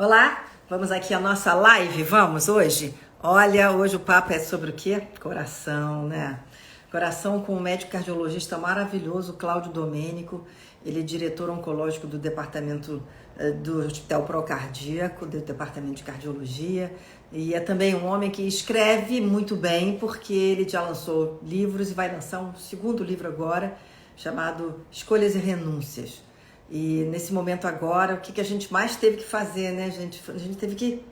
Olá, vamos aqui à nossa live, vamos hoje? Olha, hoje o papo é sobre o quê? Coração, né? Coração com um médico cardiologista maravilhoso, Cláudio Domênico. Ele é diretor oncológico do departamento do Hospital Procardíaco, do departamento de cardiologia. E é também um homem que escreve muito bem, porque ele já lançou livros e vai lançar um segundo livro agora, chamado Escolhas e Renúncias. E nesse momento agora, o que a gente mais teve que fazer, né, gente? A gente teve que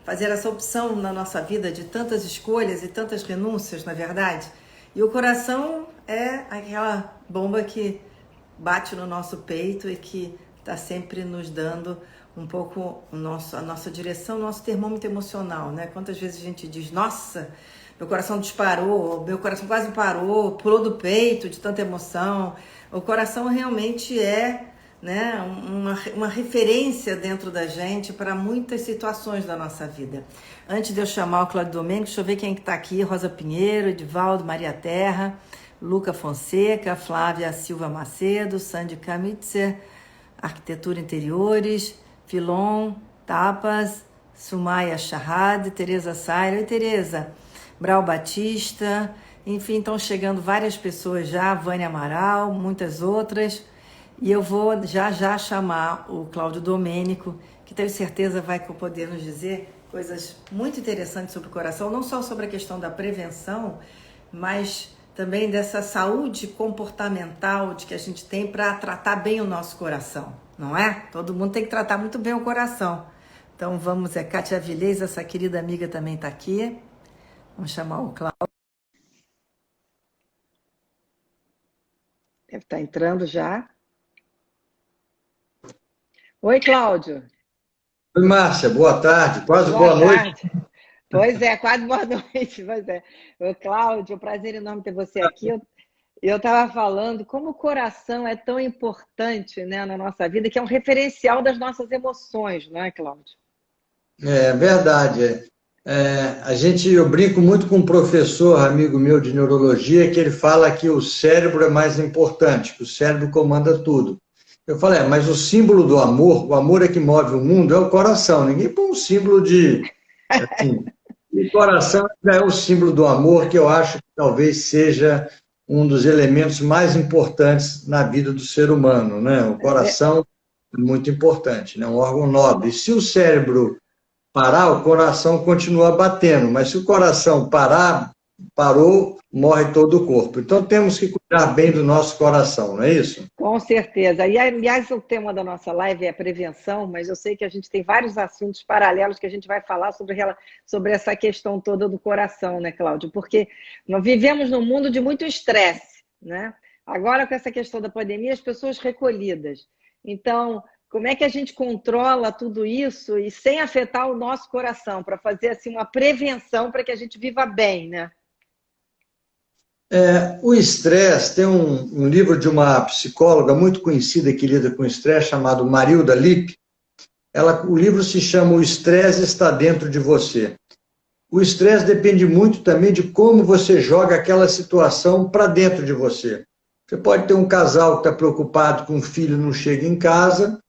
fazer essa opção na nossa vida de tantas escolhas e tantas renúncias, na verdade. E o coração é aquela bomba que bate no nosso peito e que está sempre nos dando um pouco a nossa direção, o nosso termômetro emocional, né? Quantas vezes a gente diz, nossa, meu coração disparou, meu coração quase parou, pulou do peito de tanta emoção. O coração realmente é, né, uma referência dentro da gente para muitas situações da nossa vida. Antes de eu chamar o Cláudio Domênico, deixa eu ver quem está aqui. Rosa Pinheiro, Edivaldo, Maria Terra, Luca Fonseca, Flávia Silva Macedo, Sandy Kamitzer, Arquitetura Interiores, Filon Tapas, Sumaya Shahad, Tereza Saira. Oi, Tereza. Brau Batista, enfim, estão chegando várias pessoas já, Vânia Amaral, muitas outras. E eu vou já chamar o Cláudio Domênico, que tenho certeza vai poder nos dizer coisas muito interessantes sobre o coração, não só sobre a questão da prevenção, mas também dessa saúde comportamental de que a gente tem para tratar bem o nosso coração, não é? Todo mundo tem que tratar muito bem o coração. Então vamos, Kátia Avilés, essa querida amiga também está aqui. Vamos chamar o Cláudio. Deve estar entrando já. Oi, Cláudio. Oi, Márcia, boa tarde, quase boa noite. Pois é, quase boa noite. Pois é. Ô, Cláudio, é um prazer enorme ter você aqui. Eu estava falando como o coração é tão importante, né, na nossa vida, que é um referencial das nossas emoções, não é, Cláudio? É verdade. Eu brinco muito com um professor, amigo meu de neurologia, que ele fala que o cérebro é mais importante, que o cérebro comanda tudo. Eu falei, mas o símbolo do amor, o amor é que move o mundo, é o coração. Ninguém põe um símbolo de... Assim, o coração é o símbolo do amor, que eu acho que talvez seja um dos elementos mais importantes na vida do ser humano, né? O coração é muito importante, né? Um órgão nobre. E se o cérebro parar, o coração continua batendo, mas se o coração parou, morre todo o corpo. Então temos que cuidar bem do nosso coração, não é isso? Com certeza. E, aliás, o tema da nossa live é prevenção, mas eu sei que a gente tem vários assuntos paralelos que a gente vai falar sobre essa questão toda do coração, né, Cláudio? Porque nós vivemos num mundo de muito estresse, né? Agora, com essa questão da pandemia, as pessoas recolhidas. Então, como é que a gente controla tudo isso e sem afetar o nosso coração, para fazer assim, uma prevenção para que a gente viva bem, né? O estresse, tem um livro de uma psicóloga muito conhecida que lida com estresse, chamado Marilda Lipp. O livro se chama O Estresse Está Dentro de Você. O estresse depende muito também de como você joga aquela situação para dentro de você. Você pode ter um casal que está preocupado com o filho não chega em casa,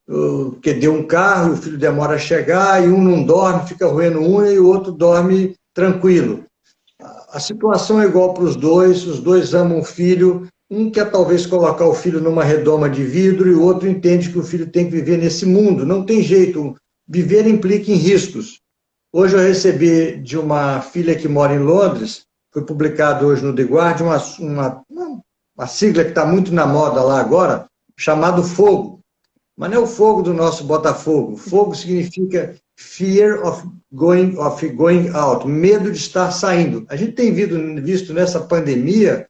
porque deu um carro e o filho demora a chegar, e um não dorme, fica roendo unha, e o outro dorme tranquilo. A situação é igual para os dois amam o filho, um quer talvez colocar o filho numa redoma de vidro e o outro entende que o filho tem que viver nesse mundo. Não tem jeito, viver implica em riscos. Hoje eu recebi de uma filha que mora em Londres, foi publicado hoje no The Guardian, uma sigla que está muito na moda lá agora, chamado fogo. Mas não é o fogo do nosso Botafogo. Fogo significa fear of going out, medo de estar saindo. A gente tem visto nessa pandemia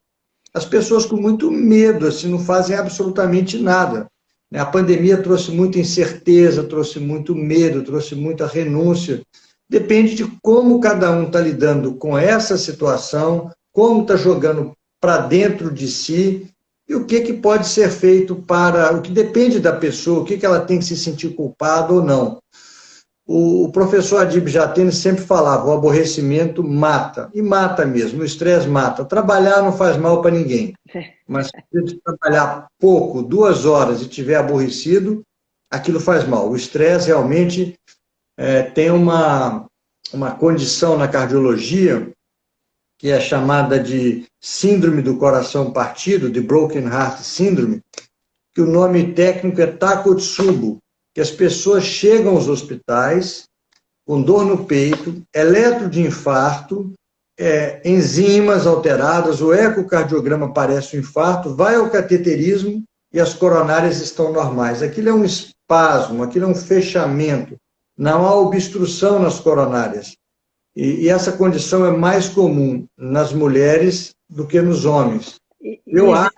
as pessoas com muito medo, assim, não fazem absolutamente nada. A pandemia trouxe muita incerteza, trouxe muito medo, trouxe muita renúncia. Depende de como cada um está lidando com essa situação, como está jogando para dentro de si, e o que pode ser feito o que depende da pessoa, o que ela tem que se sentir culpada ou não. O professor Adib Jatene sempre falava, o aborrecimento mata, e mata mesmo, o estresse mata. Trabalhar não faz mal para ninguém, mas se você trabalhar pouco, 2 horas, e estiver aborrecido, aquilo faz mal. O estresse realmente Tem uma condição na cardiologia que é chamada de síndrome do coração partido, de Broken Heart Syndrome, que o nome técnico é Takotsubo, que as pessoas chegam aos hospitais com dor no peito, eletro de infarto, enzimas alteradas, o ecocardiograma parece um infarto, vai ao cateterismo e as coronárias estão normais. Aquilo é um espasmo, aquilo é um fechamento, não há obstrução nas coronárias. E essa condição é mais comum nas mulheres do que nos homens. Eu acho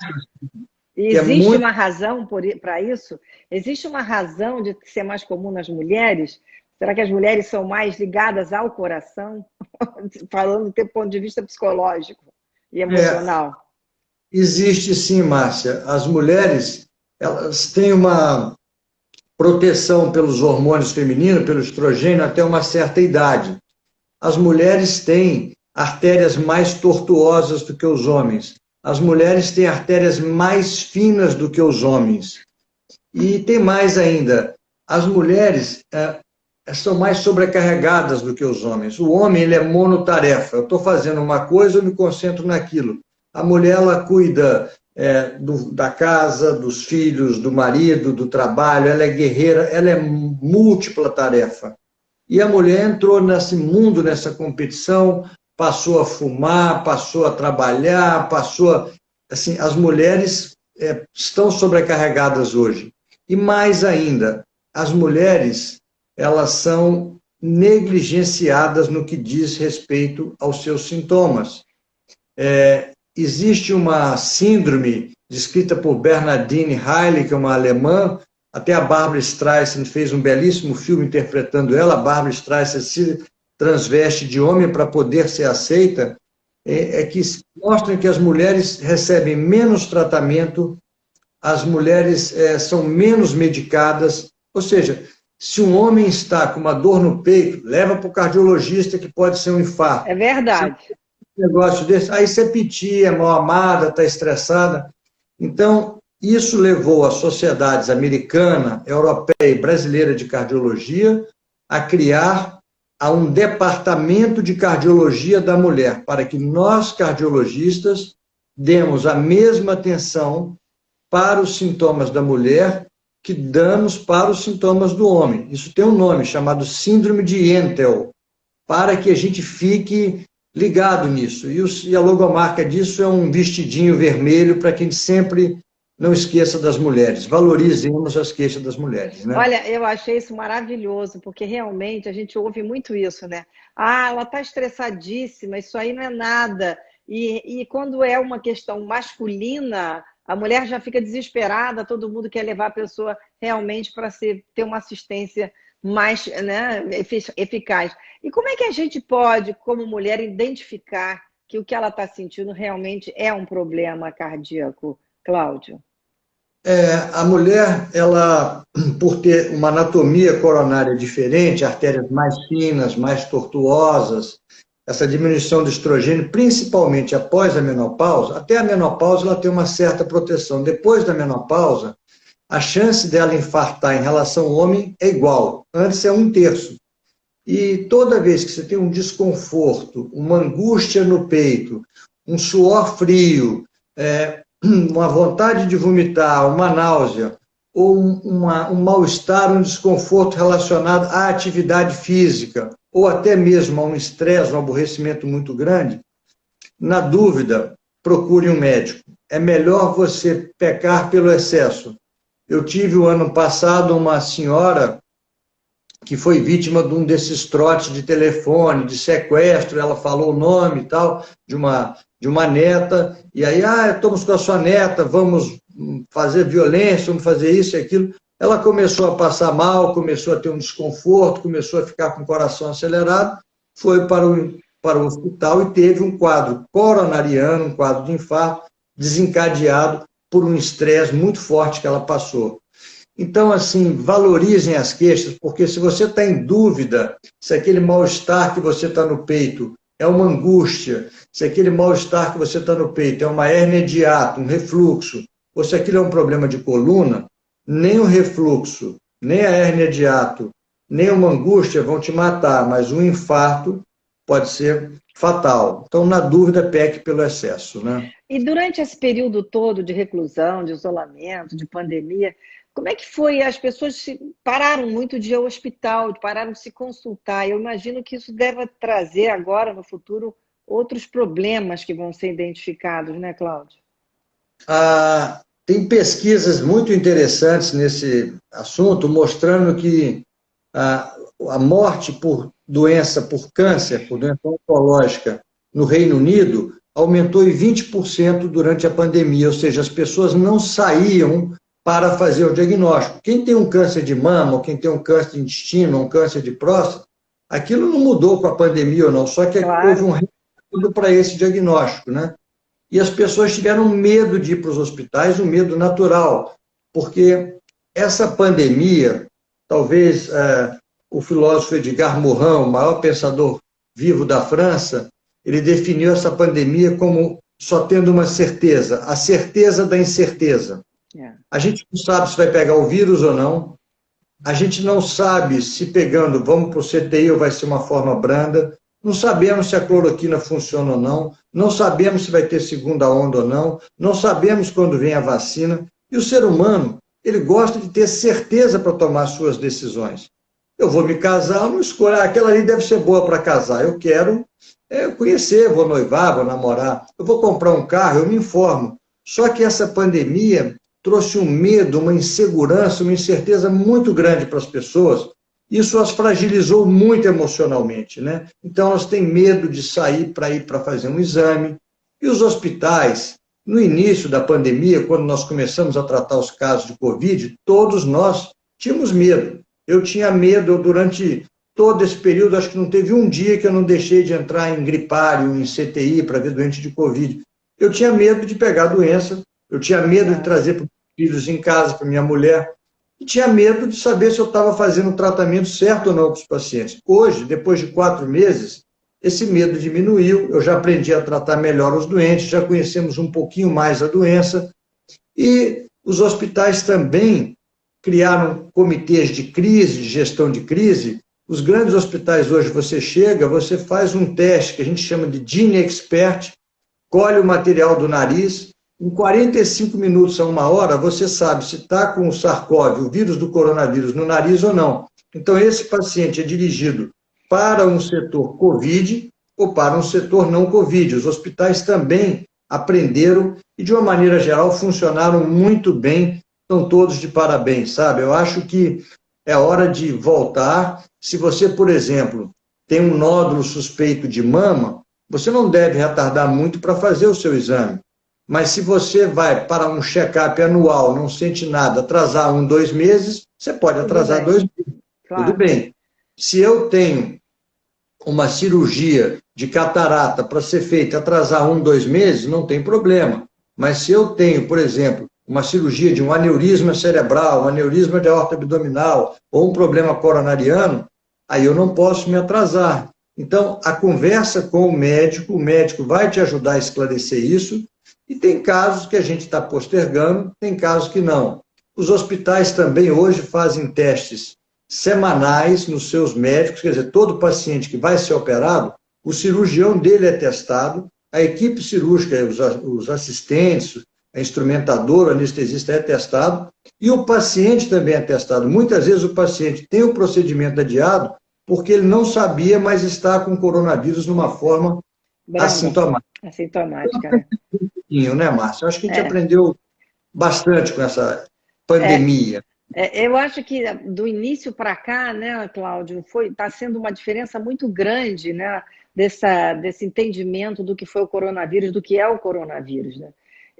que existe uma razão para isso? Existe uma razão de ser mais comum nas mulheres? Será que as mulheres são mais ligadas ao coração? Falando do ponto de vista psicológico e emocional. Existe sim, Márcia. As mulheres, elas têm uma proteção pelos hormônios femininos, pelo estrogênio, até uma certa idade. As mulheres têm artérias mais tortuosas do que os homens. As mulheres têm artérias mais finas do que os homens. E tem mais ainda, as mulheres são mais sobrecarregadas do que os homens. O homem, ele é monotarefa. Eu estou fazendo uma coisa, eu me concentro naquilo. A mulher, ela cuida da casa, dos filhos, do marido, do trabalho, ela é guerreira, ela é múltipla tarefa. E a mulher entrou nesse mundo, nessa competição, passou a fumar, passou a trabalhar, assim, as mulheres estão sobrecarregadas hoje. E mais ainda, as mulheres, elas são negligenciadas no que diz respeito aos seus sintomas. Existe uma síndrome descrita por Bernadine Heile, que é uma alemã, até a Barbra Streisand fez um belíssimo filme interpretando ela. A Barbra Streisand se transveste de homem para poder ser aceita, que mostra que as mulheres recebem menos tratamento, as mulheres são menos medicadas, ou seja, se um homem está com uma dor no peito, leva para o cardiologista que pode ser um infarto. É verdade. Negócio desse, aí você pitia, é mal amada, está estressada. Então, isso levou as sociedades americana, europeia e brasileira de cardiologia a criar um departamento de cardiologia da mulher, para que nós, cardiologistas, demos a mesma atenção para os sintomas da mulher que damos para os sintomas do homem. Isso tem um nome chamado síndrome de Entel, para que a gente fique ligado nisso. E a logomarca disso é um vestidinho vermelho para que a gente sempre não esqueça das mulheres. Valorizemos as queixas das mulheres, né? Olha, eu achei isso maravilhoso, porque realmente a gente ouve muito isso, né? Ah, ela está estressadíssima, isso aí não é nada. E quando é uma questão masculina, a mulher já fica desesperada, todo mundo quer levar a pessoa realmente para ter uma assistência mais, né, eficaz. E como é que a gente pode, como mulher, identificar que o que ela está sentindo realmente é um problema cardíaco, Cláudio? A mulher, ela, por ter uma anatomia coronária diferente, artérias mais finas, mais tortuosas, essa diminuição do estrogênio, principalmente após a menopausa, até a menopausa ela tem uma certa proteção. Depois da menopausa, a chance dela infartar em relação ao homem é igual. Antes é 1/3. E toda vez que você tem um desconforto, uma angústia no peito, um suor frio, uma vontade de vomitar, uma náusea, ou um mal-estar, um desconforto relacionado à atividade física, ou até mesmo a um estresse, um aborrecimento muito grande, na dúvida, procure um médico. É melhor você pecar pelo excesso. Eu tive o ano passado uma senhora que foi vítima de um desses trotes de telefone, de sequestro, ela falou o nome e tal, de uma neta, e aí, estamos com a sua neta, vamos fazer violência, vamos fazer isso e aquilo. Ela começou a passar mal, começou a ter um desconforto, começou a ficar com o coração acelerado, foi para o hospital e teve um quadro coronariano, um quadro de infarto, desencadeado por um estresse muito forte que ela passou. Então, assim, valorizem as queixas, porque se você está em dúvida se aquele mal-estar que você está no peito é uma angústia, se aquele mal-estar que você está no peito é uma hérnia de hiato, um refluxo, ou se aquilo é um problema de coluna, nem o refluxo, nem a hérnia de hiato, nem uma angústia vão te matar, mas um infarto pode ser fatal. Então, na dúvida, peque pelo excesso, né? E durante esse período todo de reclusão, de isolamento, de pandemia, como é que foi? As pessoas pararam muito de ir ao hospital, pararam de se consultar. Eu imagino que isso deve trazer agora, no futuro, outros problemas que vão ser identificados, né, Cláudio? Tem pesquisas muito interessantes nesse assunto, mostrando que a morte por doença, por câncer, por doença oncológica no Reino Unido, aumentou em 20% durante a pandemia, ou seja, as pessoas não saíam para fazer o diagnóstico. Quem tem um câncer de mama, ou quem tem um câncer de intestino, ou um câncer de próstata, aquilo não mudou com a pandemia ou não, só que houve um retorno para esse diagnóstico, né? E as pessoas tiveram medo de ir para os hospitais, um medo natural, porque essa pandemia, talvez o filósofo Edgar Morin, o maior pensador vivo da França, ele definiu essa pandemia como só tendo uma certeza, a certeza da incerteza. A gente não sabe se vai pegar o vírus ou não, a gente não sabe se pegando, vamos para o CTI ou vai ser uma forma branda, não sabemos se a cloroquina funciona ou não, não sabemos se vai ter segunda onda ou não, não sabemos quando vem a vacina, e o ser humano, ele gosta de ter certeza para tomar suas decisões. Eu vou me casar, eu não escolho, aquela ali deve ser boa para casar, eu quero conhecer, vou noivar, vou namorar, eu vou comprar um carro, eu me informo. Só que essa pandemia trouxe um medo, uma insegurança, uma incerteza muito grande para as pessoas. Isso as fragilizou muito emocionalmente, né? Então, elas têm medo de sair para ir para fazer um exame. E os hospitais, no início da pandemia, quando nós começamos a tratar os casos de Covid, todos nós tínhamos medo. Eu tinha medo durante todo esse período, acho que não teve um dia que eu não deixei de entrar em gripário, em CTI, para ver doente de Covid. Eu tinha medo de pegar a doença, eu tinha medo de trazer para os filhos em casa, para minha mulher, e tinha medo de saber se eu estava fazendo o tratamento certo ou não para os pacientes. Hoje, depois de 4 meses, esse medo diminuiu, eu já aprendi a tratar melhor os doentes, já conhecemos um pouquinho mais a doença, e os hospitais também criaram comitês de crise, de gestão de crise. Os grandes hospitais hoje, você chega, você faz um teste que a gente chama de Gene Expert, colhe o material do nariz, em 45 minutos a 1 hora, você sabe se está com o SARS-CoV, o vírus do coronavírus, no nariz ou não. Então, esse paciente é dirigido para um setor COVID ou para um setor não COVID. Os hospitais também aprenderam e, de uma maneira geral, funcionaram muito bem. Estão todos de parabéns, sabe? Eu acho que é hora de voltar. Se você, por exemplo, tem um nódulo suspeito de mama, você não deve retardar muito para fazer o seu exame. Mas se você vai para um check-up anual, não sente nada, atrasar 1, 2 meses, você pode atrasar 2 meses. Claro. Tudo bem. Se eu tenho uma cirurgia de catarata para ser feita, atrasar 1, 2 meses, não tem problema. Mas se eu tenho, por exemplo, uma cirurgia de um aneurisma cerebral, um aneurisma de aorta abdominal ou um problema coronariano, aí eu não posso me atrasar. Então, a conversa com o médico vai te ajudar a esclarecer isso. E tem casos que a gente está postergando, tem casos que não. Os hospitais também hoje fazem testes semanais nos seus médicos, quer dizer, todo paciente que vai ser operado, o cirurgião dele é testado, a equipe cirúrgica, os assistentes, a instrumentadora, o anestesista é testado, e o paciente também é testado. Muitas vezes o paciente tem o procedimento adiado porque ele não sabia, mas está com coronavírus numa forma assintomática. Assintomática, né? Né, Márcia? Eu acho que a gente aprendeu bastante com essa pandemia. Eu acho que do início para cá, né, Cláudio, está sendo uma diferença muito grande, né, desse entendimento do que foi o coronavírus, do que é o coronavírus, né?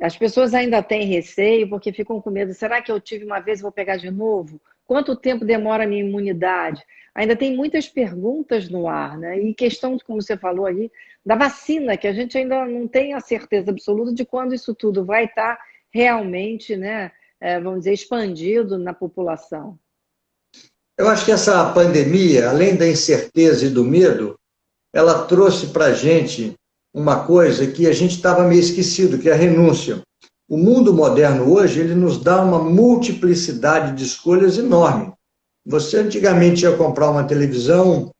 As pessoas ainda têm receio porque ficam com medo. Será que eu tive uma vez e vou pegar de novo? Quanto tempo demora a minha imunidade? Ainda tem muitas perguntas no ar, né? E questão, como você falou aí, da vacina, que a gente ainda não tem a certeza absoluta de quando isso tudo vai estar realmente, né, vamos dizer, expandido na população. Eu acho que essa pandemia, além da incerteza e do medo, ela trouxe para a gente uma coisa que a gente estava meio esquecido, que é a renúncia. O mundo moderno hoje, ele nos dá uma multiplicidade de escolhas enorme. Você antigamente ia comprar uma televisão,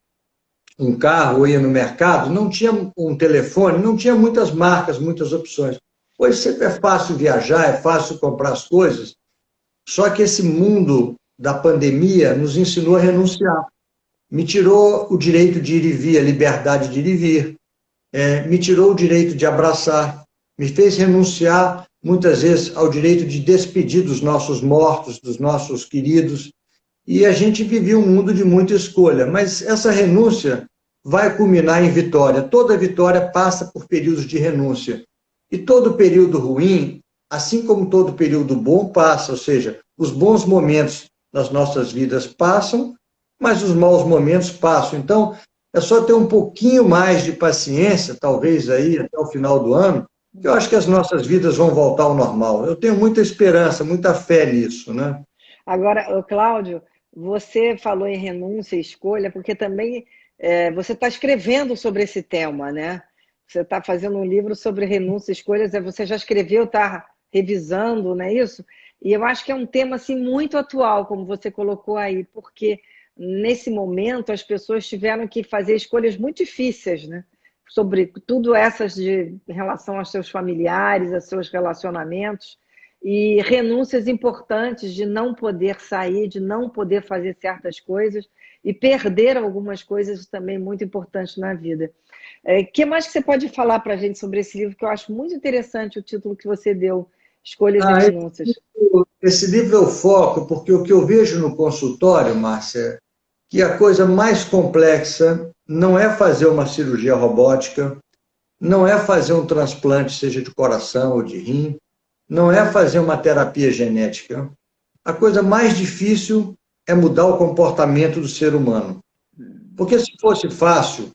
um carro, ou ia no mercado, não tinha um telefone, não tinha muitas marcas, muitas opções. Hoje sempre é fácil viajar, é fácil comprar as coisas, só que esse mundo da pandemia nos ensinou a renunciar. Me tirou o direito de ir e vir, a liberdade de ir e vir, me tirou o direito de abraçar, me fez renunciar, muitas vezes, ao direito de despedir dos nossos mortos, dos nossos queridos, e a gente vivia um mundo de muita escolha, mas essa renúncia vai culminar em vitória. Toda vitória passa por períodos de renúncia. E todo período ruim, assim como todo período bom, passa, ou seja, os bons momentos das nossas vidas passam, mas os maus momentos passam. Então, é só ter um pouquinho mais de paciência, talvez aí até o final do ano, que eu acho que as nossas vidas vão voltar ao normal. Eu tenho muita esperança, muita fé nisso, né? Agora, Cláudio, você falou em renúncia e escolha, porque também você está escrevendo sobre esse tema, né? Você está fazendo um livro sobre renúncia e escolhas, você já escreveu, está revisando, não é isso? E eu acho que é um tema assim, muito atual, como você colocou aí, porque nesse momento as pessoas tiveram que fazer escolhas muito difíceis, né? Sobre tudo essas em relação aos seus familiares, aos seus relacionamentos, e renúncias importantes de não poder sair, de não poder fazer certas coisas e perder algumas coisas também muito importantes na vida. O que mais que você pode falar para a gente sobre esse livro, que eu acho muito interessante o título que você deu, Escolhas e Renúncias? Esse livro é o foco, porque o que eu vejo no consultório, Márcia, que a coisa mais complexa não é fazer uma cirurgia robótica, não é fazer um transplante, seja de coração ou de rim, não é fazer uma terapia genética. A coisa mais difícil é mudar o comportamento do ser humano. Porque se fosse fácil,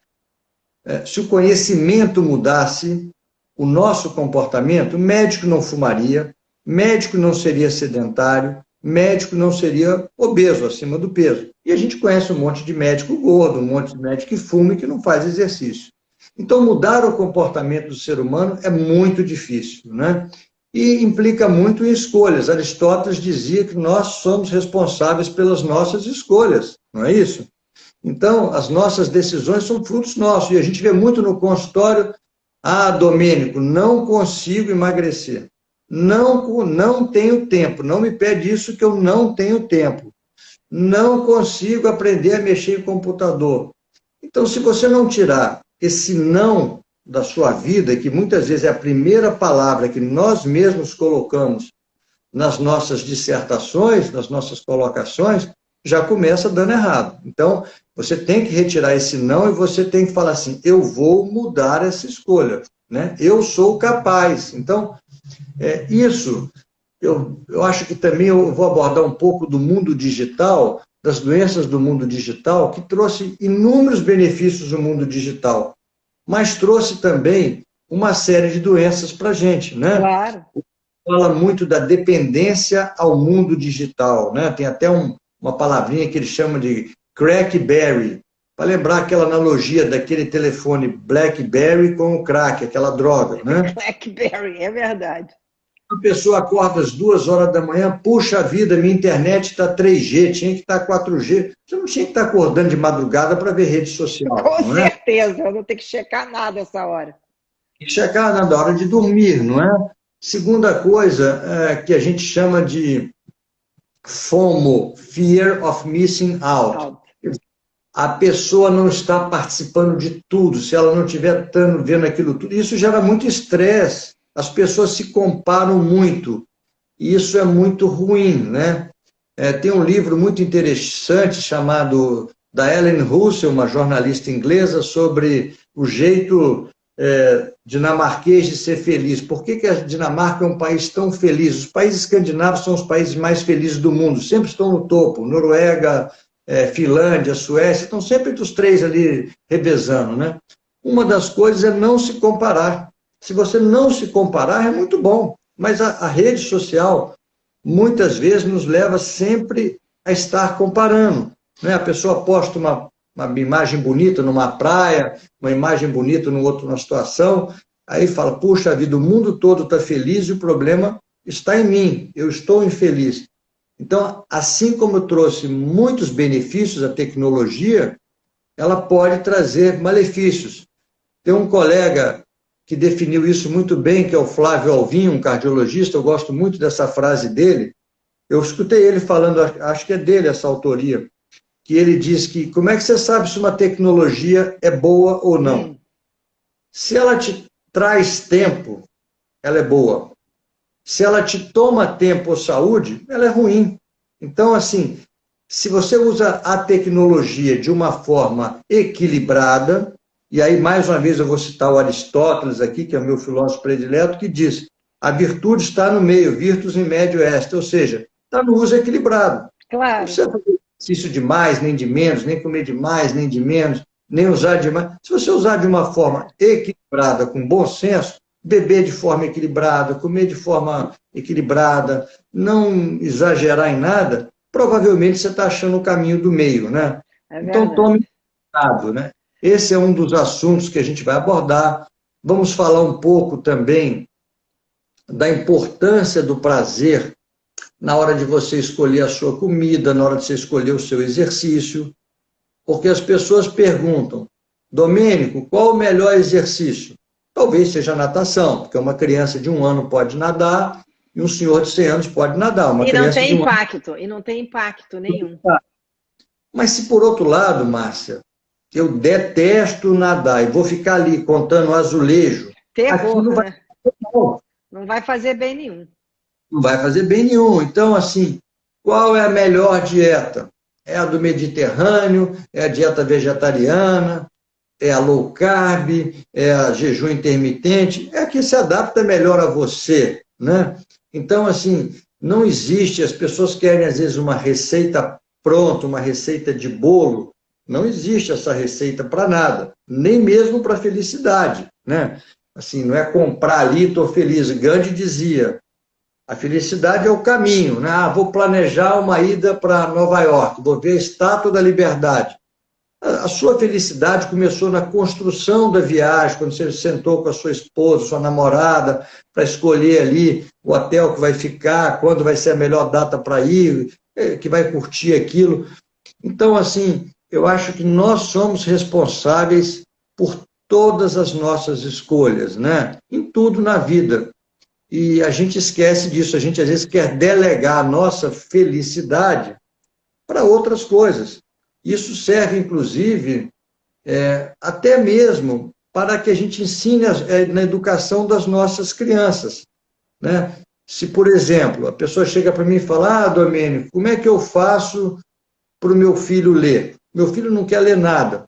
se o conhecimento mudasse o nosso comportamento, médico não fumaria, médico não seria sedentário, médico não seria obeso, acima do peso. E a gente conhece um monte de médico gordo, um monte de médico que fuma e que não faz exercício. Então, mudar o comportamento do ser humano é muito difícil, né? E implica muito em escolhas. Aristóteles dizia que nós somos responsáveis pelas nossas escolhas, não é isso? Então, as nossas decisões são frutos nossos. E a gente vê muito no consultório, Domênico, não consigo emagrecer. Não tenho tempo. Não me pede isso que eu não tenho tempo. Não consigo aprender a mexer em computador. Então, se você não tirar esse não da sua vida, que muitas vezes é a primeira palavra que nós mesmos colocamos nas nossas dissertações, nas nossas colocações, já começa dando errado. Então, você tem que retirar esse não e você tem que falar assim, eu vou mudar essa escolha, né? Eu sou capaz. Então, isso, eu acho que também eu vou abordar um pouco do mundo digital, das doenças do mundo digital, que trouxe inúmeros benefícios no mundo digital, mas trouxe também uma série de doenças para a gente, né? Claro. Fala muito da dependência ao mundo digital, né? Tem até uma palavrinha que ele chama de crackberry, para lembrar aquela analogia daquele telefone BlackBerry com o crack, aquela droga, né? BlackBerry, é verdade. A pessoa acorda às 2 horas da manhã, puxa vida, minha internet está 3G, tinha que estar 4G. Você não tinha que estar acordando de madrugada para ver rede social. Com certeza, eu não tenho que checar nada essa hora. Tem que checar na hora de dormir, não é? Segunda coisa que a gente chama de FOMO, Fear of Missing Out. A pessoa não está participando de tudo, se ela não estiver vendo aquilo tudo. Isso gera muito estresse. As pessoas se comparam muito. E isso é muito ruim, né? Tem um livro muito interessante chamado da Ellen Russell, uma jornalista inglesa, sobre o jeito dinamarquês de ser feliz. Por que a Dinamarca é um país tão feliz? Os países escandinavos são os países mais felizes do mundo, sempre estão no topo. Noruega, Finlândia, Suécia, estão sempre entre os 3 ali revezando, né? Uma das coisas é não se comparar. Se você não se comparar, é muito bom. Mas a rede social, muitas vezes, nos leva sempre a estar comparando, né? A pessoa posta uma imagem bonita numa praia, uma imagem bonita numa situação, aí fala, puxa vida, o mundo todo está feliz e o problema está em mim, eu estou infeliz. Então, assim como trouxe muitos benefícios à tecnologia, ela pode trazer malefícios. Tem um colega que definiu isso muito bem, que é o Flávio Alvim, um cardiologista, eu gosto muito dessa frase dele. Eu escutei ele falando, acho que é dele essa autoria, que ele diz que como é que você sabe se uma tecnologia é boa ou não? Se ela te traz tempo, ela é boa. Se ela te toma tempo ou saúde, ela é ruim. Então, assim, se você usa a tecnologia de uma forma equilibrada, e aí, mais uma vez, eu vou citar o Aristóteles aqui, que é o meu filósofo predileto, que diz: a virtude está no meio, virtus in medio est, ou seja, está no uso equilibrado. Claro. Não precisa fazer exercício de mais, nem de menos, nem comer de mais, nem de menos, nem usar de mais. Se você usar de uma forma equilibrada, com bom senso, beber de forma equilibrada, comer de forma equilibrada, não exagerar em nada, provavelmente você está achando o caminho do meio, né? Então, tome cuidado, né? Esse é um dos assuntos que a gente vai abordar. Vamos falar um pouco também da importância do prazer na hora de você escolher a sua comida, na hora de você escolher o seu exercício, porque as pessoas perguntam: Domênico, qual o melhor exercício? Talvez seja a natação, porque uma criança de 1 ano pode nadar e um senhor de 100 anos pode nadar. E não tem impacto, e não tem impacto nenhum. Mas se por outro lado, Márcia, eu detesto nadar e vou ficar ali contando azulejo, terror, não vai, né? Não vai fazer bem nenhum. Não vai fazer bem nenhum. Então, assim, qual é a melhor dieta? É a do Mediterrâneo? É a dieta vegetariana? É a low carb? É a jejum intermitente? É a que se adapta melhor a você, né? Então, assim, não existe, as pessoas querem, às vezes, uma receita pronta, uma receita de bolo. Não existe essa receita para nada, nem mesmo para felicidade, né? Assim, não é comprar ali, estou feliz. Gandhi dizia: a felicidade é o caminho, né? Ah, vou planejar uma ida para Nova York, vou ver a Estátua da Liberdade. A sua felicidade começou na construção da viagem, quando você sentou com a sua esposa, sua namorada, para escolher ali o hotel que vai ficar, quando vai ser a melhor data para ir, que vai curtir aquilo. Então, assim, eu acho que nós somos responsáveis por todas as nossas escolhas, né? Em tudo na vida. E a gente esquece disso, a gente às vezes quer delegar a nossa felicidade para outras coisas. Isso serve, inclusive, até mesmo para que a gente ensine na educação das nossas crianças, né? Se, por exemplo, a pessoa chega para mim e fala: Domênico, como é que eu faço para o meu filho ler? Meu filho não quer ler nada.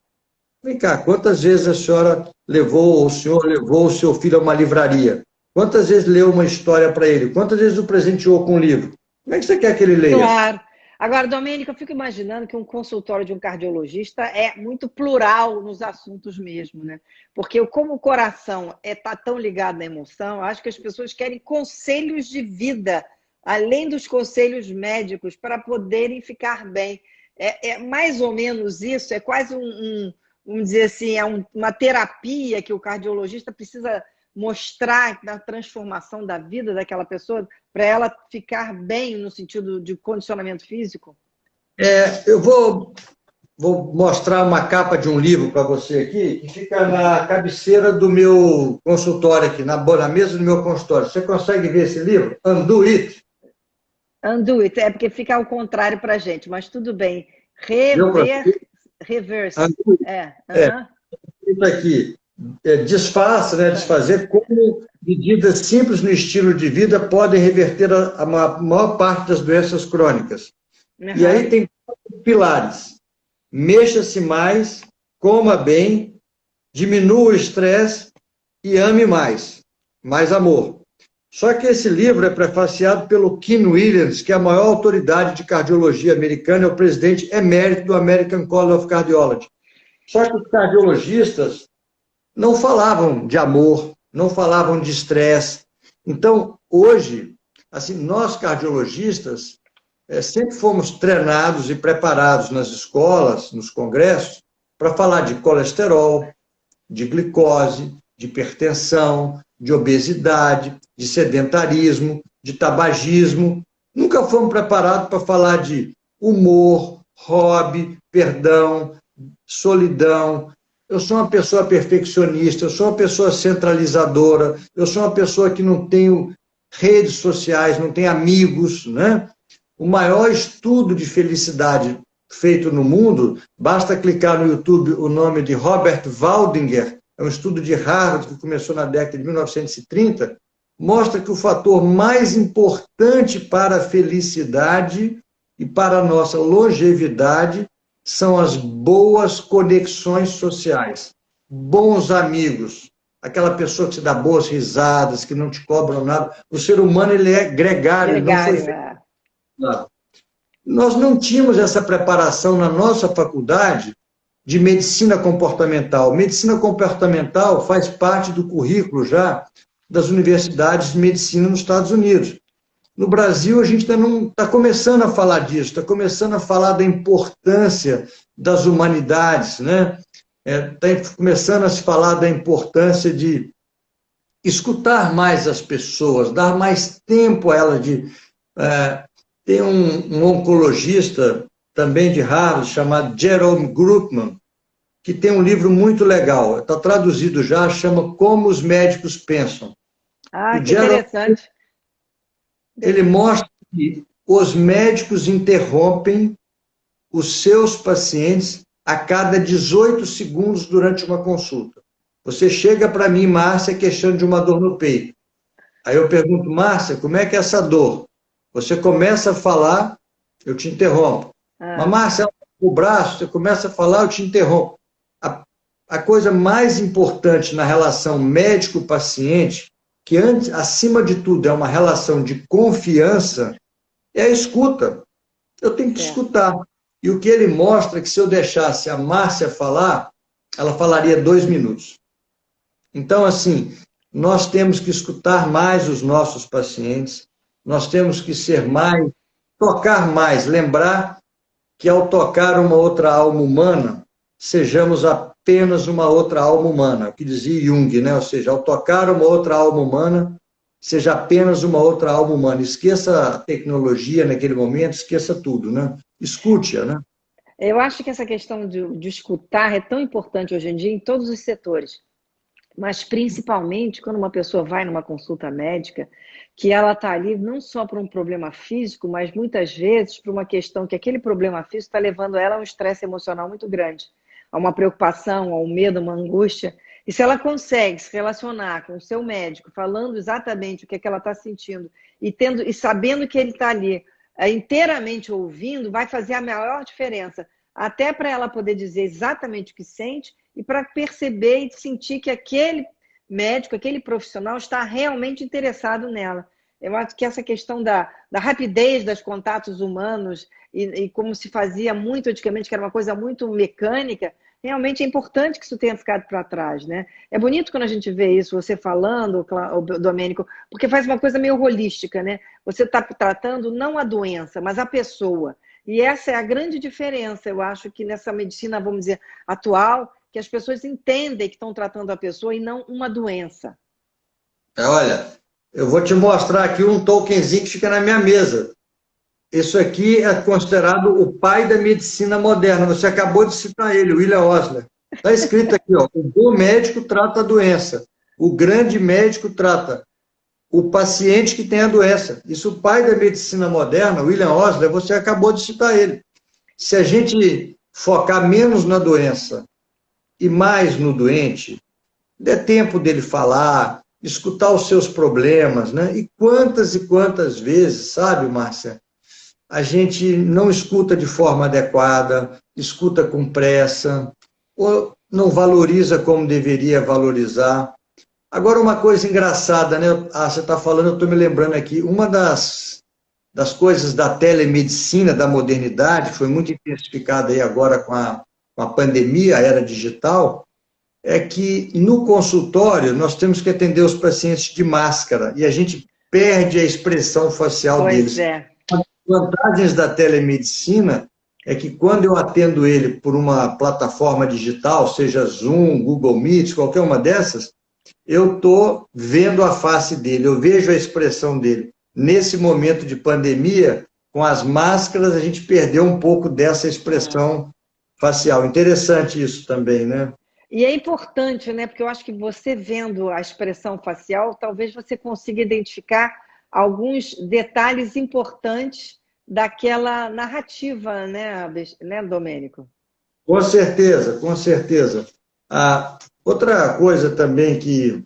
Vem cá, quantas vezes a senhora levou, o senhor levou o seu filho a uma livraria? Quantas vezes leu uma história para ele? Quantas vezes o presenteou com um livro? Como é que você quer que ele leia? Claro. Agora, Domênico, eu fico imaginando que um consultório de um cardiologista é muito plural nos assuntos mesmo, né? Porque como o coração está tão ligado na emoção, eu acho que as pessoas querem conselhos de vida, além dos conselhos médicos, para poderem ficar bem. É mais ou menos isso, é quase vamos dizer assim, uma terapia que o cardiologista precisa mostrar na transformação da vida daquela pessoa para ela ficar bem no sentido de condicionamento físico? Eu vou mostrar uma capa de um livro para você aqui, que fica na cabeceira do meu consultório aqui, na mesa do meu consultório. Você consegue ver esse livro? Undo It. Undo It, é porque fica ao contrário para a gente, mas tudo bem. Reverse. Isso aqui. Desfaça, né, desfazer, como medidas simples no estilo de vida podem reverter a maior parte das doenças crônicas. Uhum. E aí tem 4 pilares. Mexa-se mais, coma bem, diminua o estresse e ame mais. Mais amor. Só que esse livro é prefaciado pelo Ken Williams, que é a maior autoridade de cardiologia americana, é o presidente emérito do American College of Cardiology. Só que os cardiologistas não falavam de amor, não falavam de estresse. Então, hoje, assim, nós cardiologistas sempre fomos treinados e preparados nas escolas, nos congressos, para falar de colesterol, de glicose, de hipertensão, de obesidade, de sedentarismo, de tabagismo. Nunca fomos preparados para falar de humor, hobby, perdão, solidão. Eu sou uma pessoa perfeccionista, eu sou uma pessoa centralizadora, eu sou uma pessoa que não tenho redes sociais, não tenho amigos, né? O maior estudo de felicidade feito no mundo, basta clicar no YouTube o nome de Robert Waldinger, é um estudo de Harvard que começou na década de 1930, mostra que o fator mais importante para a felicidade e para a nossa longevidade são as boas conexões sociais, bons amigos, aquela pessoa que te dá boas risadas, que não te cobram nada. O ser humano, ele é gregário, ele não foi feito nada. Nós não tínhamos essa preparação na nossa faculdade de medicina comportamental. Medicina comportamental faz parte do currículo já das universidades de medicina nos Estados Unidos. No Brasil, a gente ainda não está começando a falar disso, está começando a falar da importância das humanidades, né? Está começando a se falar da importância de escutar mais as pessoas, dar mais tempo a elas. Tem um oncologista também de Harvard, chamado Jerome Groopman, que tem um livro muito legal, está traduzido já, chama Como os Médicos Pensam. Ah, que interessante. Ele mostra que os médicos interrompem os seus pacientes a cada 18 segundos durante uma consulta. Você chega para mim, Márcia, queixando de uma dor no peito. Aí eu pergunto, Márcia, como é que é essa dor? Você começa a falar, eu te interrompo. Mas, Márcia, o braço, você começa a falar, eu te interrompo. A coisa mais importante na relação médico-paciente, que antes, acima de tudo é uma relação de confiança, é a escuta. Eu tenho que escutar. E o que ele mostra é que se eu deixasse a Márcia falar, ela falaria 2 minutos. Então, assim, nós temos que escutar mais os nossos pacientes, nós temos que ser mais, tocar mais, lembrar que ao tocar uma outra alma humana, sejamos apenas uma outra alma humana, o que dizia Jung, né? Ou seja, ao tocar uma outra alma humana, seja apenas uma outra alma humana. Esqueça a tecnologia naquele momento, esqueça tudo, né? Escute-a, né? Eu acho que essa questão de escutar é tão importante hoje em dia em todos os setores, mas principalmente quando uma pessoa vai numa consulta médica, que ela está ali não só por um problema físico, mas muitas vezes por uma questão que aquele problema físico está levando ela a um estresse emocional muito grande, a uma preocupação, a um medo, a uma angústia. E se ela consegue se relacionar com o seu médico, falando exatamente o que é que ela está sentindo e sabendo que ele está ali inteiramente ouvindo, vai fazer a maior diferença, até para ela poder dizer exatamente o que sente e para perceber e sentir que aquele médico, aquele profissional está realmente interessado nela. Eu acho que essa questão da rapidez dos contatos humanos e como se fazia muito antigamente, que era uma coisa muito mecânica, realmente é importante que isso tenha ficado para trás, né? É bonito quando a gente vê isso, você falando, Domênico, porque faz uma coisa meio holística, né? Você está tratando não a doença, mas a pessoa. E essa é a grande diferença, eu acho, que nessa medicina, vamos dizer, atual, que as pessoas entendem que estão tratando a pessoa e não uma doença. Olha, eu vou te mostrar aqui um tokenzinho que fica na minha mesa. Isso aqui é considerado o pai da medicina moderna. Você acabou de citar ele, William Osler. Está escrito aqui, ó, o bom médico trata a doença. O grande médico trata o paciente que tem a doença. Isso, o pai da medicina moderna, William Osler, você acabou de citar ele. Se a gente focar menos na doença e mais no doente, dê tempo dele falar, escutar os seus problemas, né? E quantas vezes, sabe, Márcia, a gente não escuta de forma adequada, escuta com pressa, ou não valoriza como deveria valorizar. Agora, uma coisa engraçada, né? Você está falando, eu estou me lembrando aqui, uma das coisas da telemedicina, da modernidade, foi muito intensificada aí agora com a pandemia, a era digital, é que no consultório nós temos que atender os pacientes de máscara e a gente perde a expressão facial deles. Pois é. As vantagens da telemedicina é que quando eu atendo ele por uma plataforma digital, seja Zoom, Google Meet, qualquer uma dessas, eu estou vendo a face dele, eu vejo a expressão dele. nesse momento de pandemia, com as máscaras, a gente perdeu um pouco dessa expressão facial. Interessante isso também, né? E é importante, né? Porque eu acho que você vendo a expressão facial, talvez você consiga identificar alguns detalhes importantes daquela narrativa, né, Domênico? Com certeza, com certeza. Outra coisa também que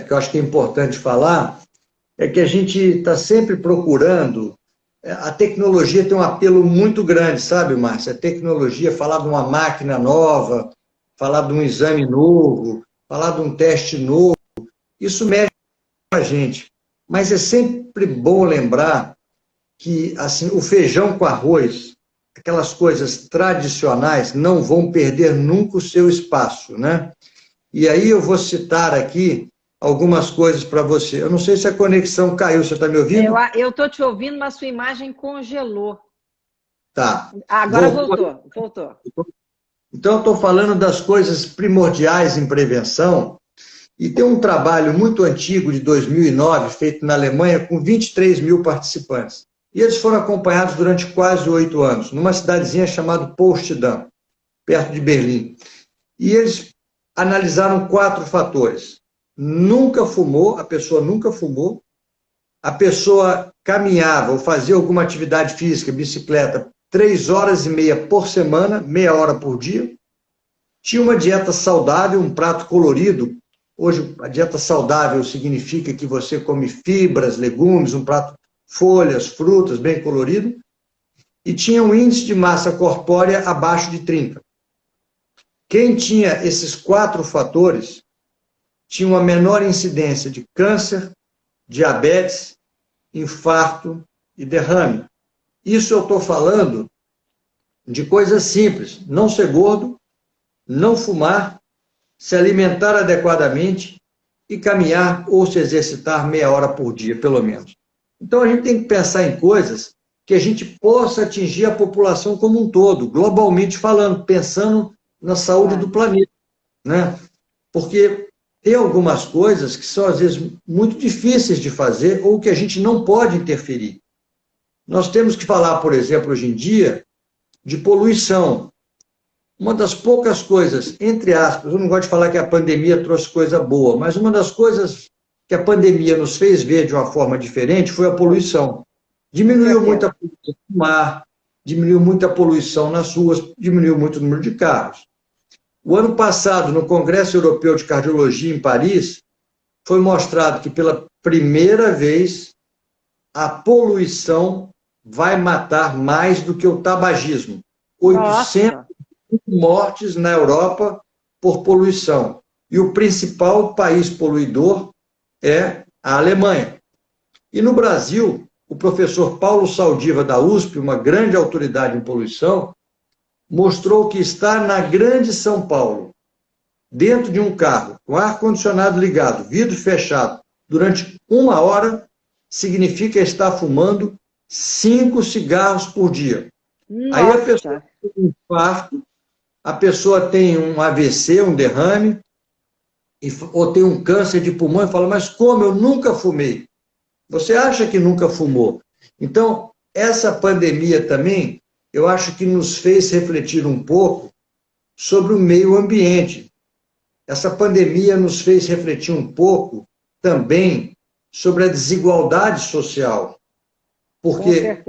eu acho que é importante falar é que a gente está sempre procurando. A tecnologia tem um apelo muito grande, sabe, Márcia? A tecnologia, falar de uma máquina nova, falar de um exame novo, falar de um teste novo, isso mexe com a gente. Mas é sempre bom lembrar que assim, o feijão com arroz, aquelas coisas tradicionais, não vão perder nunca o seu espaço, né? E aí eu vou citar aqui algumas coisas para você. Eu não sei se a conexão caiu, você está me ouvindo? Eu estou te ouvindo, mas sua imagem congelou. Tá. Agora voltou. Então, eu estou falando das coisas primordiais em prevenção, e tem um trabalho muito antigo, de 2009, feito na Alemanha, com 23 mil participantes. E eles foram acompanhados durante quase 8 anos, numa cidadezinha chamada Potsdam, perto de Berlim. E eles analisaram 4 fatores. Nunca fumou, a pessoa nunca fumou, a pessoa caminhava ou fazia alguma atividade física, bicicleta, 3 horas e meia por semana, meia hora por dia. Tinha uma dieta saudável, um prato colorido. Hoje, a dieta saudável significa que você come fibras, legumes, um prato, folhas, frutas, bem colorido. E tinha um índice de massa corpórea abaixo de 30. Quem tinha esses 4 fatores tinha uma menor incidência de câncer, diabetes, infarto e derrame. Isso eu estou falando de coisas simples. Não ser gordo, não fumar, se alimentar adequadamente e caminhar ou se exercitar meia hora por dia, pelo menos. Então, a gente tem que pensar em coisas que a gente possa atingir a população como um todo, globalmente falando, pensando na saúde do planeta, né? Porque tem algumas coisas que são, às vezes, muito difíceis de fazer ou que a gente não pode interferir. Nós temos que falar, por exemplo, hoje em dia, de poluição. Uma das poucas coisas, entre aspas, eu não gosto de falar que a pandemia trouxe coisa boa, mas uma das coisas que a pandemia nos fez ver de uma forma diferente foi a poluição. Diminuiu muito a poluição do mar, diminuiu muito a poluição nas ruas, diminuiu muito o número de carros. O ano passado, no Congresso Europeu de Cardiologia, em Paris, foi mostrado que, pela primeira vez, a poluição vai matar mais do que o tabagismo. 800 mortes na Europa por poluição. E o principal país poluidor é a Alemanha. E no Brasil, o professor Paulo Saldiva, da USP, uma grande autoridade em poluição, mostrou que estar na grande São Paulo, dentro de um carro, com ar-condicionado ligado, vidro fechado, durante 1 hora, significa estar fumando 5 cigarros por dia. Nossa. Aí a pessoa tem um infarto, a pessoa tem um AVC, um derrame, ou tem um câncer de pulmão e fala, mas como? Eu nunca fumei. Você acha que nunca fumou? Então, essa pandemia também, eu acho que nos fez refletir um pouco sobre o meio ambiente. Essa pandemia nos fez refletir um pouco também sobre a desigualdade social. Porque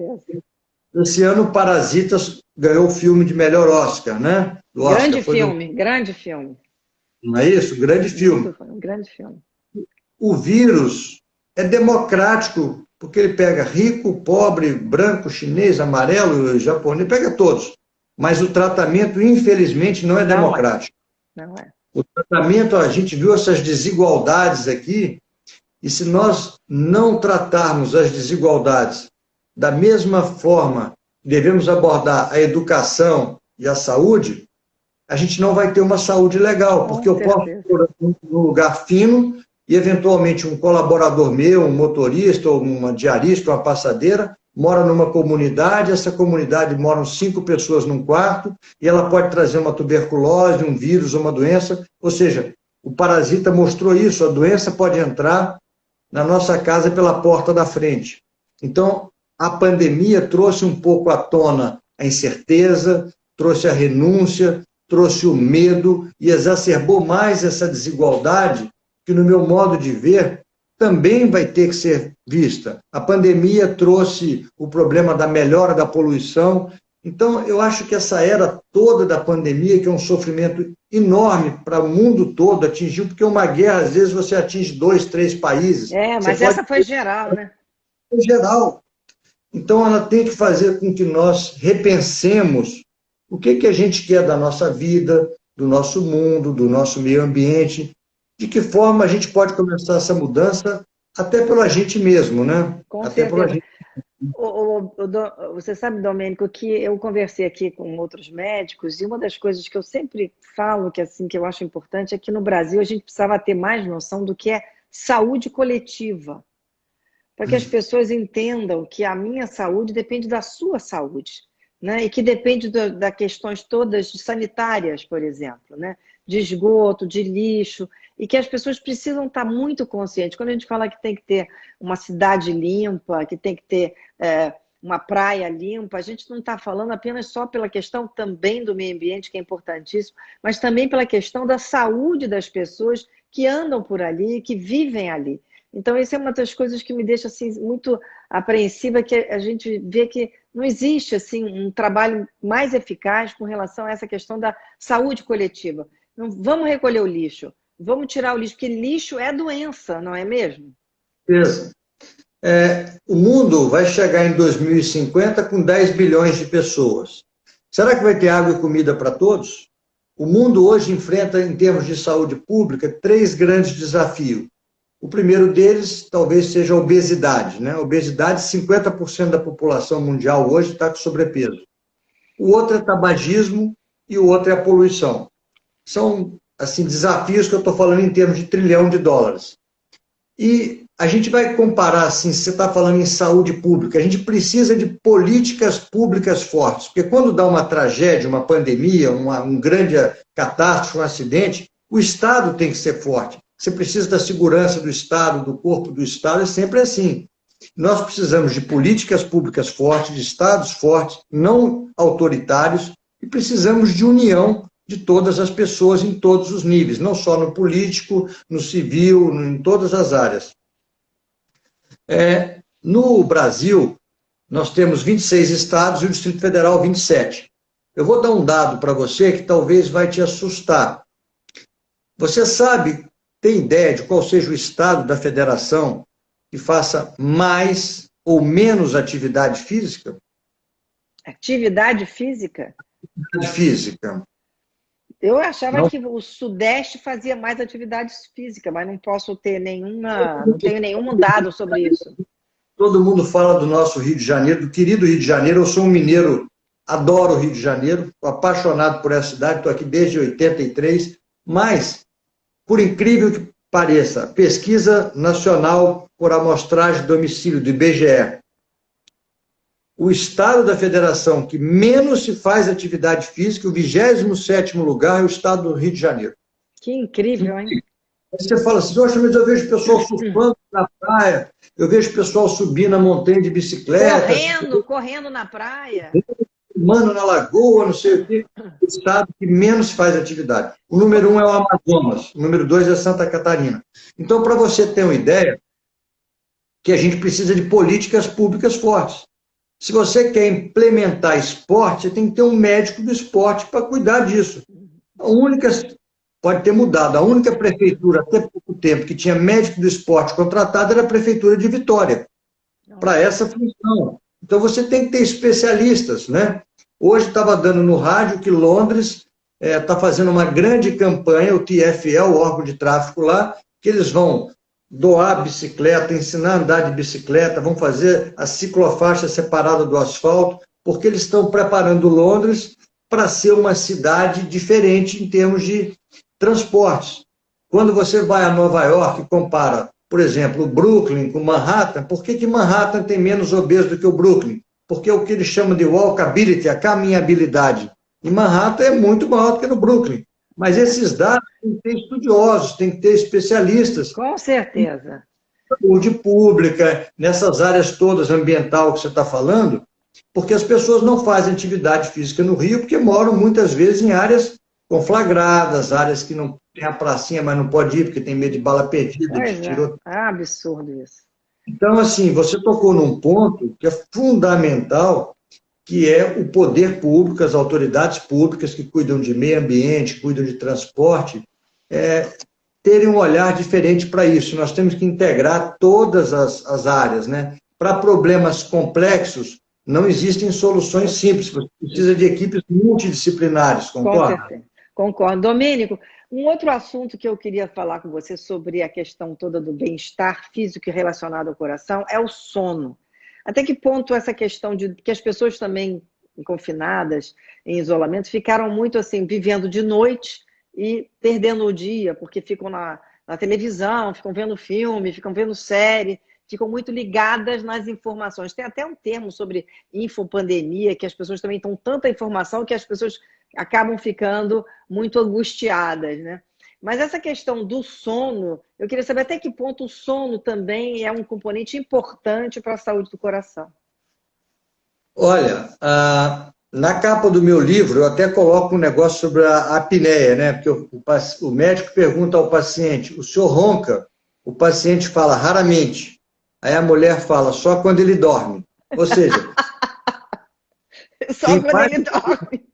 esse ano Parasitas ganhou o filme de melhor Oscar, né? Do Oscar. Grande filme. Não é isso? Grande filme. Um grande filme. O vírus é democrático, porque ele pega rico, pobre, branco, chinês, amarelo, japonês, pega todos. Mas o tratamento, infelizmente, não é democrático. Não é. O tratamento, a gente viu essas desigualdades aqui, e se nós não tratarmos as desigualdades da mesma forma que devemos abordar a educação e a saúde, a gente não vai ter uma saúde legal, porque eu posso morar num lugar fino e, eventualmente, um colaborador meu, um motorista, ou uma diarista, uma passadeira, mora numa comunidade, essa comunidade moram 5 pessoas num quarto, e ela pode trazer uma tuberculose, um vírus, uma doença, ou seja, o Parasita mostrou isso, a doença pode entrar na nossa casa pela porta da frente. Então, a pandemia trouxe um pouco à tona a incerteza, trouxe a renúncia, trouxe o medo e exacerbou mais essa desigualdade que, no meu modo de ver, também vai ter que ser vista. A pandemia trouxe o problema da melhora da poluição. Então, eu acho que essa era toda da pandemia, que é um sofrimento enorme para o mundo todo, atingiu, porque uma guerra, às vezes, você atinge 2, 3 países. Mas essa foi geral, né? Foi geral. Então, ela tem que fazer com que nós repensemos o que a gente quer da nossa vida, do nosso mundo, do nosso meio ambiente, de que forma a gente pode começar essa mudança até pela gente mesmo, né? Com até certeza. pela gente. Você sabe, Domênico, que eu conversei aqui com outros médicos e uma das coisas que eu sempre falo que assim que eu acho importante é que no Brasil a gente precisava ter mais noção do que é saúde coletiva, para que as pessoas entendam que a minha saúde depende da sua saúde, né? E que depende das questões todas sanitárias, por exemplo, né? De esgoto, de lixo, e que as pessoas precisam estar muito conscientes. Quando a gente fala que tem que ter uma cidade limpa, que tem que ter uma praia limpa, a gente não está falando apenas só pela questão também do meio ambiente, que é importantíssimo, mas também pela questão da saúde das pessoas que andam por ali, que vivem ali. Então, isso é uma das coisas que me deixa assim, muito apreensiva, que a gente vê que não existe assim, um trabalho mais eficaz com relação a essa questão da saúde coletiva. Não, vamos recolher o lixo, vamos tirar o lixo, porque lixo é doença, não é mesmo? Isso. O mundo vai chegar em 2050 com 10 bilhões de pessoas. Será que vai ter água e comida para todos? O mundo hoje enfrenta, em termos de saúde pública, 3 grandes desafios. O primeiro deles talvez seja a obesidade, né? A obesidade, 50% da população mundial hoje está com sobrepeso. O outro é tabagismo e o outro é a poluição. São, assim, desafios que eu estou falando em termos de $1 trilhão. E a gente vai comparar, assim, se você está falando em saúde pública, a gente precisa de políticas públicas fortes, porque quando dá uma tragédia, uma pandemia, um grande catástrofe, um acidente, o Estado tem que ser forte. Você precisa da segurança do Estado, do corpo do Estado, é sempre assim. Nós precisamos de políticas públicas fortes, de Estados fortes, não autoritários, e precisamos de união de todas as pessoas em todos os níveis, não só no político, no civil, em todas as áreas. No Brasil, nós temos 26 estados e o Distrito Federal 27. Eu vou dar um dado para você que talvez vai te assustar. Você sabe, tem ideia de qual seja o estado da federação que faça mais ou menos atividade física? Atividade física? Atividade física. Eu achava Não. que o Sudeste fazia mais atividade física, mas não posso ter não tenho nenhum dado sobre isso. Todo mundo fala do nosso Rio de Janeiro, do querido Rio de Janeiro. Eu sou um mineiro, adoro o Rio de Janeiro, estou apaixonado por essa cidade, estou aqui desde 83, mas, por incrível que pareça, Pesquisa Nacional por Amostragem de Domicílio, do IBGE, o estado da federação que menos se faz atividade física, o 27º lugar, é o estado do Rio de Janeiro. Que incrível, hein? Você fala assim, poxa, mas eu vejo pessoal surfando na praia, eu vejo pessoal subir na montanha de bicicleta. Correndo na praia. Mano, na lagoa, não sei o quê. O estado que menos faz atividade. O número 1 é o Amazonas, o número 2 é Santa Catarina. Então, para você ter uma ideia, que a gente precisa de políticas públicas fortes. Se você quer implementar esporte, você tem que ter um médico do esporte para cuidar disso. A única, pode ter mudado, a única prefeitura até pouco tempo que tinha médico do esporte contratado era a prefeitura de Vitória, para essa função. Então você tem que ter especialistas, né? Hoje estava dando no rádio que Londres está fazendo uma grande campanha, o TfL, o órgão de tráfego lá, que eles vão doar bicicleta, ensinar a andar de bicicleta, vão fazer a ciclofaixa separada do asfalto, porque eles estão preparando Londres para ser uma cidade diferente em termos de transportes. Quando você vai a Nova York e compara, por exemplo, o Brooklyn com Manhattan, por que Manhattan tem menos obeso do que o Brooklyn? Porque é o que eles chamam de walkability, a caminhabilidade. E Manhattan é muito maior do que no Brooklyn. Mas esses dados tem que ter estudiosos, tem que ter especialistas. Com certeza. saúde pública, nessas áreas todas, ambiental que você está falando, porque as pessoas não fazem atividade física no Rio, porque moram muitas vezes em áreas conflagradas, áreas que não tem a pracinha, mas não pode ir, porque tem medo de bala perdida, de tiroteio. É absurdo isso. Então, assim, você tocou num ponto que é fundamental, que é o poder público, as autoridades públicas que cuidam de meio ambiente, cuidam de transporte, terem um olhar diferente para isso. Nós temos que integrar todas as áreas, né? Para problemas complexos, não existem soluções simples, você precisa de equipes multidisciplinares, concorda? Com certeza, concordo. Domênico, um outro assunto que eu queria falar com você sobre a questão toda do bem-estar físico e relacionado ao coração é o sono. Até que ponto essa questão de que as pessoas também confinadas, em isolamento, ficaram muito assim, vivendo de noite e perdendo o dia, porque ficam na televisão, ficam vendo filme, ficam vendo série, ficam muito ligadas nas informações. Tem até um termo sobre infopandemia, que as pessoas também estão tanta informação que as pessoas acabam ficando muito angustiadas, né? Mas essa questão do sono, eu queria saber até que ponto o sono também é um componente importante para a saúde do coração. Olha, na capa do meu livro, eu até coloco um negócio sobre a apneia, né? Porque o médico pergunta ao paciente, o senhor ronca? O paciente fala, raramente. Aí a mulher fala, só quando ele dorme. Ou seja... Só quando ele dorme.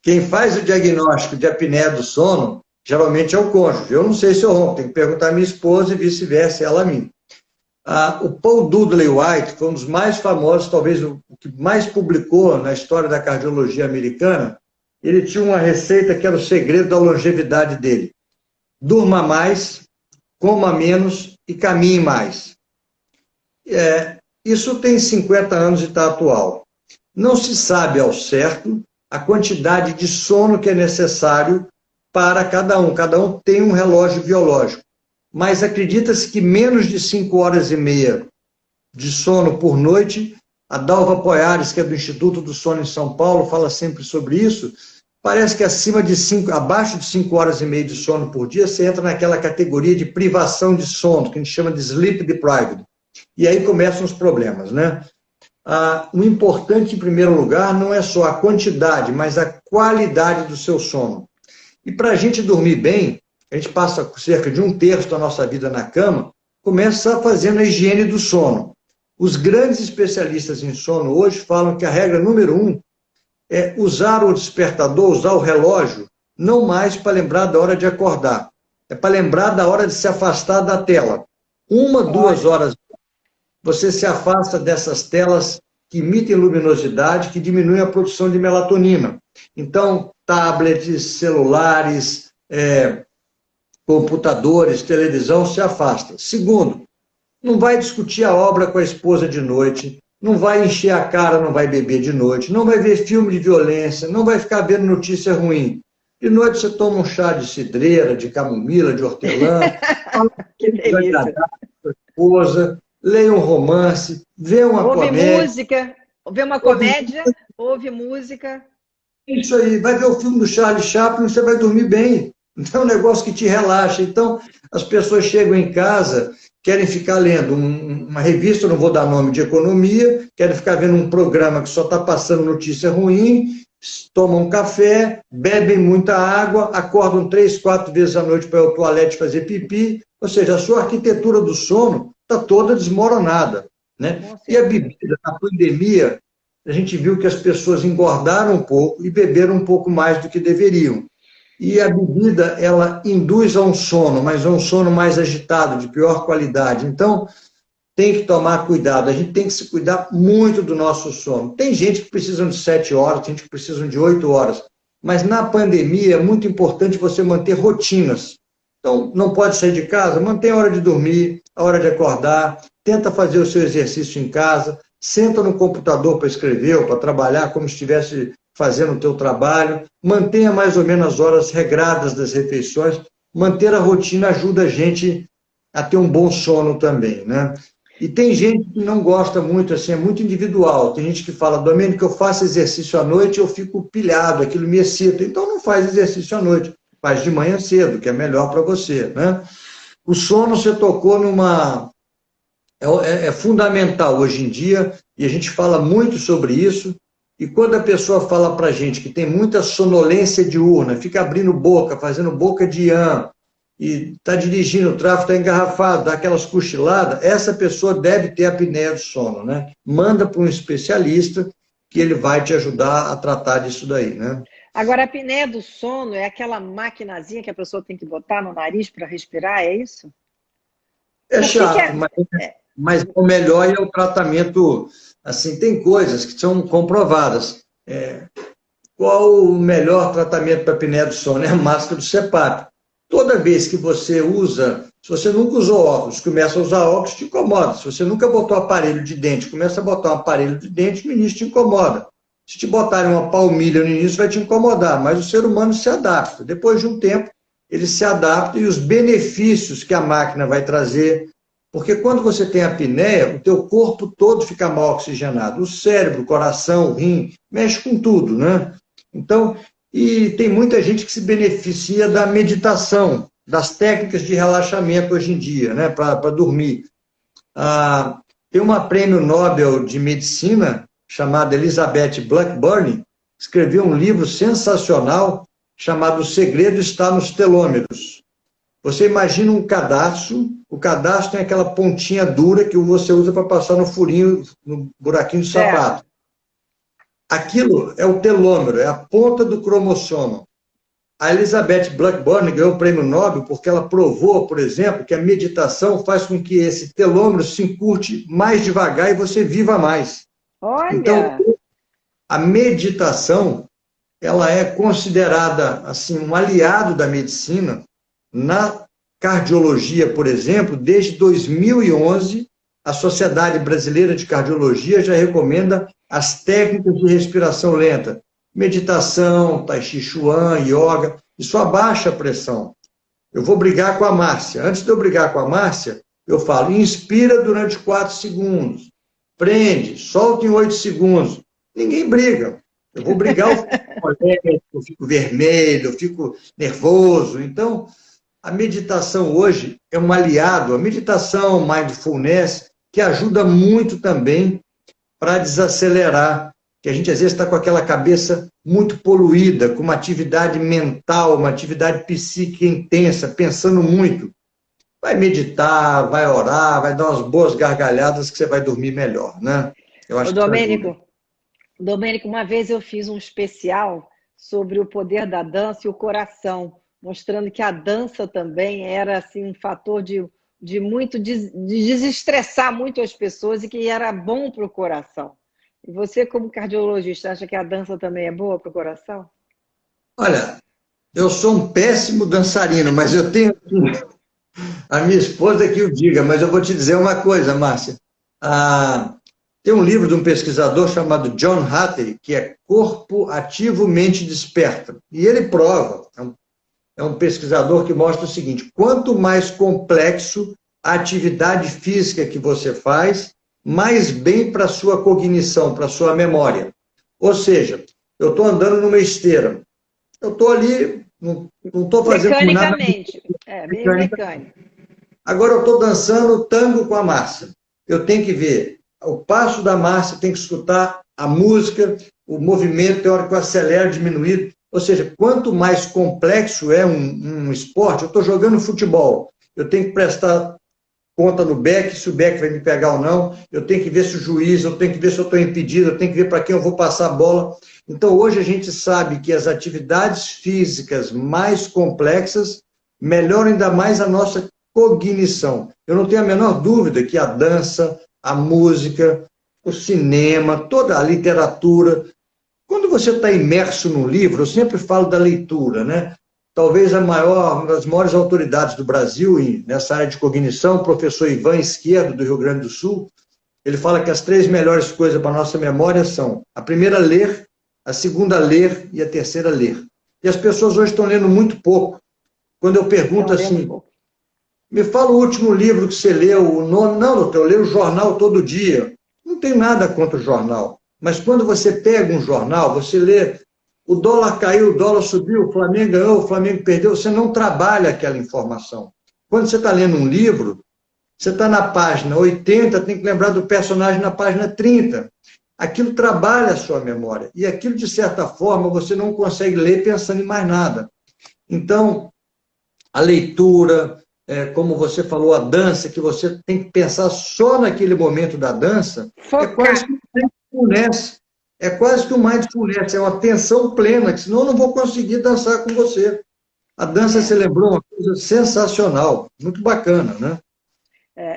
Quem faz o diagnóstico de apneia do sono, geralmente é o cônjuge. Eu não sei se eu ronco, tenho que perguntar à minha esposa e vice-versa, ela a mim. O Paul Dudley White foi um dos mais famosos, talvez o que mais publicou na história da cardiologia americana. Ele tinha uma receita que era o segredo da longevidade dele. Durma mais, coma menos e caminhe mais. Isso tem 50 anos e está atual. Não se sabe ao certo a quantidade de sono que é necessário para cada um. Cada um tem um relógio biológico. Mas acredita-se que menos de 5 horas e meia de sono por noite, a Dalva Poiares, que é do Instituto do Sono em São Paulo, fala sempre sobre isso, parece que abaixo de 5 horas e meia de sono por dia, você entra naquela categoria de privação de sono, que a gente chama de sleep deprived. E aí começam os problemas, né? O importante, em primeiro lugar, não é só a quantidade, mas a qualidade do seu sono. E para a gente dormir bem, a gente passa cerca de 1/3 da nossa vida na cama, começa fazendo a higiene do sono. Os grandes especialistas em sono hoje falam que a regra número 1 é usar o despertador, usar o relógio, não mais para lembrar da hora de acordar, é para lembrar da hora de se afastar da tela. 1, 2 horas você se afasta dessas telas que emitem luminosidade, que diminuem a produção de melatonina. Então, tablets, celulares, computadores, televisão, se afasta. Segundo, não vai discutir a obra com a esposa de noite, não vai encher a cara, não vai beber de noite, não vai ver filme de violência, não vai ficar vendo notícia ruim. De noite você toma um chá de cidreira, de camomila, de hortelã, que delícia. Com a esposa, leia um romance, vê uma comédia. Vê uma comédia, ouve música. Isso aí, vai ver o filme do Charlie Chaplin, você vai dormir bem. Então é um negócio que te relaxa. Então, as pessoas chegam em casa, querem ficar lendo uma revista, eu não vou dar nome de economia, querem ficar vendo um programa que só está passando notícia ruim, tomam café, bebem muita água, acordam 3, 4 vezes à noite para ir ao toalete fazer pipi. Ou seja, a sua arquitetura do sono está toda desmoronada, né? E a bebida, na pandemia, a gente viu que as pessoas engordaram um pouco e beberam um pouco mais do que deveriam. E a bebida, ela induz a um sono, mas a um sono mais agitado, de pior qualidade. Então, tem que tomar cuidado, a gente tem que se cuidar muito do nosso sono. Tem gente que precisa de 7 horas, tem gente que precisa de 8 horas, mas na pandemia é muito importante você manter rotinas. Então, não pode sair de casa, mantém a hora de dormir, a hora de acordar, tenta fazer o seu exercício em casa, senta no computador para escrever ou para trabalhar como se estivesse fazendo o teu trabalho, mantenha mais ou menos as horas regradas das refeições, manter a rotina ajuda a gente a ter um bom sono também, né? E tem gente que não gosta muito, assim, é muito individual. Tem gente que fala, Domênico, eu faço exercício à noite, eu fico pilhado, aquilo me excita. Então não faz exercício à noite, faz de manhã cedo, que é melhor para você, né? O sono, você tocou numa... É fundamental hoje em dia, e a gente fala muito sobre isso, e quando a pessoa fala para a gente que tem muita sonolência diurna, fica abrindo boca, fazendo boca de iã, e está dirigindo, o tráfego está engarrafado, dá aquelas cochiladas, essa pessoa deve ter apneia do sono, né? Manda para um especialista que ele vai te ajudar a tratar disso daí, né? Agora, a apneia do sono é aquela maquinazinha que a pessoa tem que botar no nariz para respirar, é isso? É Por que chato, é? mas o melhor é o tratamento, assim, tem coisas que são comprovadas. Qual o melhor tratamento para apneia do sono? É a máscara do CPAP. Toda vez que você usa, se você nunca usou óculos, começa a usar óculos, te incomoda. Se você nunca botou aparelho de dente, começa a botar um aparelho de dente, no início te incomoda. Se te botarem uma palmilha no início, vai te incomodar, mas o ser humano se adapta. Depois de um tempo, ele se adapta e os benefícios que a máquina vai trazer, porque quando você tem apneia, o teu corpo todo fica mal oxigenado. O cérebro, o coração, o rim, mexe com tudo, né? Então, e tem muita gente que se beneficia da meditação, das técnicas de relaxamento hoje em dia, né, para dormir. Tem uma prêmio Nobel de Medicina, chamada Elizabeth Blackburn, escreveu um livro sensacional chamado O Segredo Está nos Telômeros. Você imagina um cadarço, o cadarço tem aquela pontinha dura que você usa para passar no furinho, no buraquinho do sapato. Aquilo é o telômero, é a ponta do cromossomo. A Elizabeth Blackburn ganhou o prêmio Nobel porque ela provou, por exemplo, que a meditação faz com que esse telômero se encurte mais devagar e você viva mais. Olha! Então, a meditação, ela é considerada assim um aliado da medicina na cardiologia, por exemplo. Desde 2011, a Sociedade Brasileira de Cardiologia já recomenda as técnicas de respiração lenta, meditação, tai chi chuan, yoga, isso abaixa a pressão. Eu vou brigar com a Márcia. Antes de eu brigar com a Márcia, eu falo, inspira durante 4 segundos, prende, solta em 8 segundos. Ninguém briga. Eu vou brigar, eu fico vermelho, eu fico nervoso. Então, a meditação hoje é um aliado, a meditação, mindfulness, que ajuda muito também para desacelerar, que a gente às vezes está com aquela cabeça muito poluída, com uma atividade mental, uma atividade psíquica intensa, pensando muito. Vai meditar, vai orar, vai dar umas boas gargalhadas que você vai dormir melhor, né? Eu acho Domênico, uma vez eu fiz um especial sobre o poder da dança e o coração, mostrando que a dança também era assim, um fator de desestressar muito as pessoas e que era bom para o coração. E você, como cardiologista, acha que a dança também é boa para o coração? Olha, eu sou um péssimo dançarino, mas eu tenho a minha esposa que o diga, mas eu vou te dizer uma coisa, Márcia. Tem um livro de um pesquisador chamado John Hattie, que é Corpo Ativo, Mente Desperta. E ele prova, é um pesquisador que mostra o seguinte, quanto mais complexo a atividade física que você faz, mais bem para a sua cognição, para a sua memória. Ou seja, eu estou andando numa esteira, eu estou ali, não estou fazendo nada... Mecanicamente, meio mecânico. Agora eu estou dançando tango com a Márcia. Eu tenho que ver o passo da Márcia, tenho que escutar a música, o movimento, tem hora que eu acelero, diminuído. Ou seja, quanto mais complexo é um esporte, eu estou jogando futebol, eu tenho que prestar conta no back, se o back vai me pegar ou não, eu tenho que ver se o juiz, eu tenho que ver se eu estou impedido, eu tenho que ver para quem eu vou passar a bola. Então, hoje a gente sabe que as atividades físicas mais complexas melhoram ainda mais a nossa cognição. Eu não tenho a menor dúvida que a dança, a música, o cinema, toda a literatura... Quando você está imerso num livro, eu sempre falo da leitura, né? Talvez uma das maiores autoridades do Brasil nessa área de cognição, o professor Ivan Izquierdo, do Rio Grande do Sul, ele fala que as 3 melhores coisas para a nossa memória são a primeira, ler, a segunda, ler e a terceira, ler. E as pessoas hoje estão lendo muito pouco. Quando eu pergunto assim, me fala o último livro que você leu, o nome, não, doutor, eu leio o jornal todo dia. Não tem nada contra o jornal. Mas quando você pega um jornal, você lê, o dólar caiu, o dólar subiu, o Flamengo ganhou, o Flamengo perdeu, você não trabalha aquela informação. Quando você está lendo um livro, você está na página 80, tem que lembrar do personagem na página 30. Aquilo trabalha a sua memória. E aquilo, de certa forma, você não consegue ler pensando em mais nada. Então, a leitura, como você falou, a dança, que você tem que pensar só naquele momento da dança, é quase que um mindfulness. É quase que um mindfulness, é uma atenção plena, que senão eu não vou conseguir dançar com você. A dança, você lembrou, uma coisa sensacional, muito bacana, né?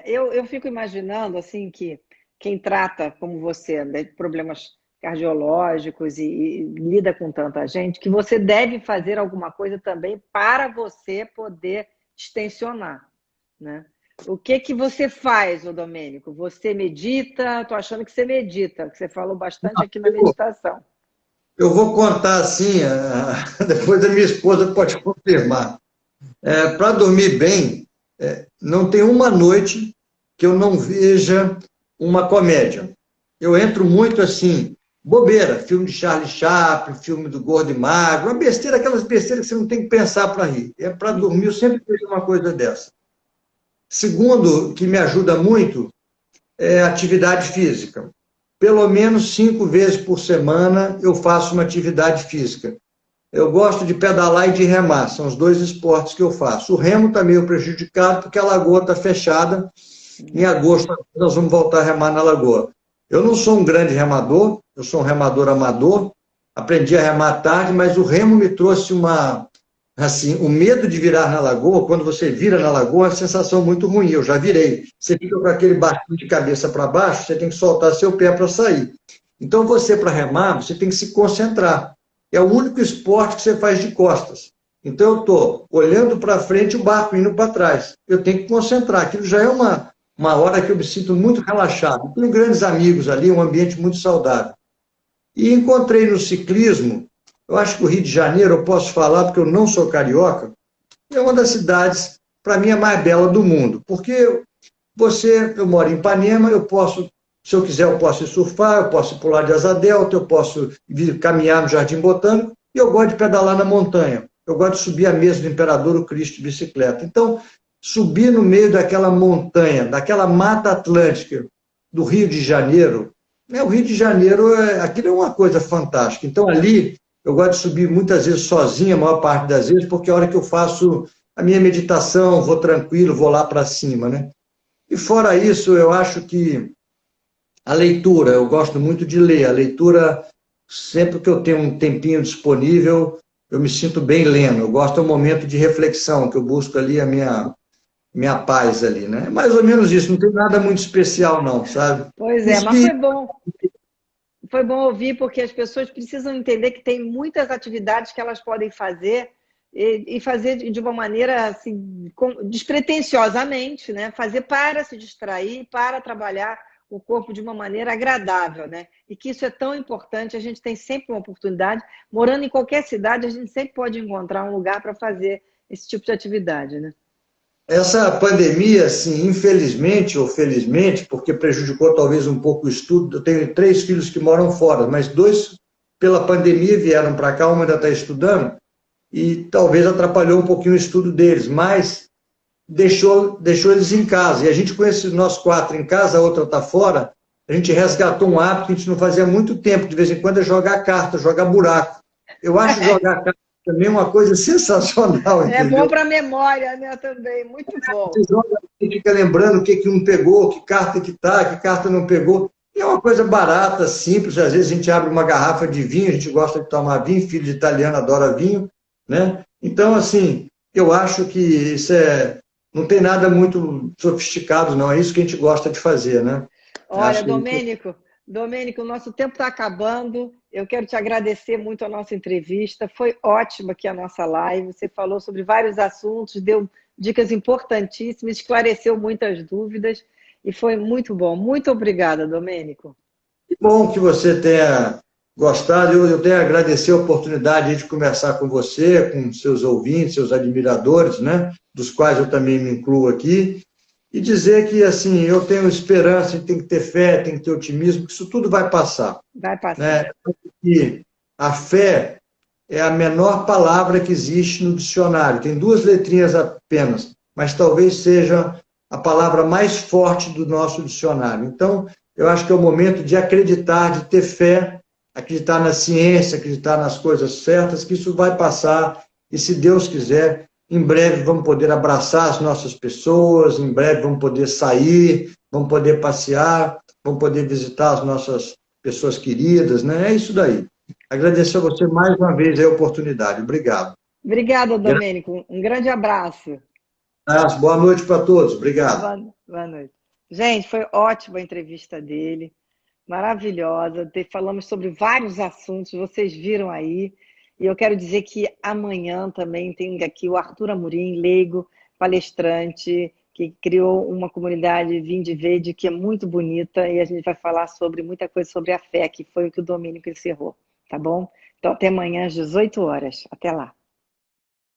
Eu fico imaginando assim que quem trata, como você, né, de problemas cardiológicos e lida com tanta gente, que você deve fazer alguma coisa também para você poder extensionar, né? O que você faz, ô Domênico? Você medita? Estou achando que você medita, que você falou bastante aqui na meditação. Eu vou contar assim, depois a minha esposa pode confirmar. Para dormir bem, não tem uma noite que eu não veja uma comédia. Eu entro muito assim, bobeira, filme de Charlie Chaplin, filme do Gordo e Magro, uma besteira, aquelas besteiras que você não tem que pensar para rir. Para dormir, eu sempre vejo uma coisa dessa. Segundo, que me ajuda muito, é atividade física. Pelo menos 5 vezes por semana eu faço uma atividade física. Eu gosto de pedalar e de remar, são os 2 esportes que eu faço. O remo está meio prejudicado porque a lagoa está fechada. Em agosto nós vamos voltar a remar na lagoa. Eu não sou um grande remador, eu sou um remador amador, aprendi a remar tarde, mas o remo me trouxe o medo de virar na lagoa. Quando você vira na lagoa, é uma sensação muito ruim, eu já virei. Você fica com aquele baixinho de cabeça para baixo, você tem que soltar seu pé para sair. Então você, para remar, você tem que se concentrar. É o único esporte que você faz de costas. Então eu estou olhando para frente, o barco indo para trás. Eu tenho que concentrar. Aquilo já é uma hora que eu me sinto muito relaxado. Tenho grandes amigos ali, um ambiente muito saudável. E encontrei no ciclismo, eu acho que o Rio de Janeiro, eu posso falar, porque eu não sou carioca, é uma das cidades, para mim, a mais bela do mundo. Porque eu moro em Ipanema, se eu quiser, eu posso ir surfar, eu posso pular de asa delta, eu posso vir caminhar no Jardim Botânico, e eu gosto de pedalar na montanha. Eu gosto de subir a mesa do Imperador o Cristo de bicicleta. Então, subir no meio daquela montanha, daquela Mata Atlântica do Rio de Janeiro, o Rio de Janeiro, aquilo é uma coisa fantástica. Então, ali, eu gosto de subir muitas vezes sozinho, a maior parte das vezes, porque é a hora que eu faço a minha meditação, vou tranquilo, vou lá para cima, né? E fora isso, eu acho que a leitura, eu gosto muito de ler. A leitura, sempre que eu tenho um tempinho disponível, eu me sinto bem lendo. Eu gosto do momento de reflexão, que eu busco ali a minha paz ali, né? É mais ou menos isso, não tem nada muito especial não, sabe? Pois é, mas foi bom. Foi bom ouvir, porque as pessoas precisam entender que tem muitas atividades que elas podem fazer e fazer de uma maneira assim, despretensiosamente, né? Fazer para se distrair, para trabalhar o corpo de uma maneira agradável, né? E que isso é tão importante, a gente tem sempre uma oportunidade, morando em qualquer cidade, a gente sempre pode encontrar um lugar para fazer esse tipo de atividade, né? Essa pandemia, assim, infelizmente ou felizmente, porque prejudicou talvez um pouco o estudo, eu tenho 3 filhos que moram fora, mas 2 pela pandemia vieram para cá, uma ainda está estudando, e talvez atrapalhou um pouquinho o estudo deles, mas deixou eles em casa. E a gente conhece nós 4 em casa, a outra está fora, a gente resgatou um hábito que a gente não fazia há muito tempo, de vez em quando é jogar carta, jogar buraco. Eu acho jogar carta também uma coisa sensacional, entendeu? É bom para a memória, né, também, muito bom. Você joga, fica lembrando o que um pegou, que carta que carta não pegou. E é uma coisa barata, simples, às vezes a gente abre uma garrafa de vinho, a gente gosta de tomar vinho, filho de italiano adora vinho, né? Então, assim, eu acho que isso não tem nada muito sofisticado, não, é isso que a gente gosta de fazer, né? Olha, Domênico, o nosso tempo está acabando. Eu quero te agradecer muito a nossa entrevista. Foi ótima aqui a nossa live. Você falou sobre vários assuntos, deu dicas importantíssimas, esclareceu muitas dúvidas e foi muito bom. Muito obrigada, Domênico. Que bom que você tenha gostado. Eu tenho a agradecer a oportunidade de conversar com você, com seus ouvintes, seus admiradores, né? Dos quais eu também me incluo aqui. E dizer que, assim, eu tenho esperança, tem que ter fé, tem que ter otimismo, que isso tudo vai passar. Vai passar. Né? E a fé é a menor palavra que existe no dicionário. Tem 2 letrinhas apenas, mas talvez seja a palavra mais forte do nosso dicionário. Então, eu acho que é o momento de acreditar, de ter fé, acreditar na ciência, acreditar nas coisas certas, que isso vai passar, e se Deus quiser, em breve vamos poder abraçar as nossas pessoas, em breve vamos poder sair, vamos poder passear, vamos poder visitar as nossas pessoas queridas, né? É isso daí. Agradecer a você mais uma vez a oportunidade. Obrigado. Obrigada, Domênico. Um grande abraço. Boa noite para todos. Obrigado. Boa noite. Gente, foi ótima a entrevista dele. Maravilhosa. Falamos sobre vários assuntos, vocês viram aí. E eu quero dizer que amanhã também tem aqui o Arthur Amorim, leigo, palestrante, que criou uma comunidade Vinde Verde que é muito bonita, e a gente vai falar sobre muita coisa sobre a fé, que foi o que o Domênico encerrou, tá bom? Então, até amanhã às 18 horas. Até lá.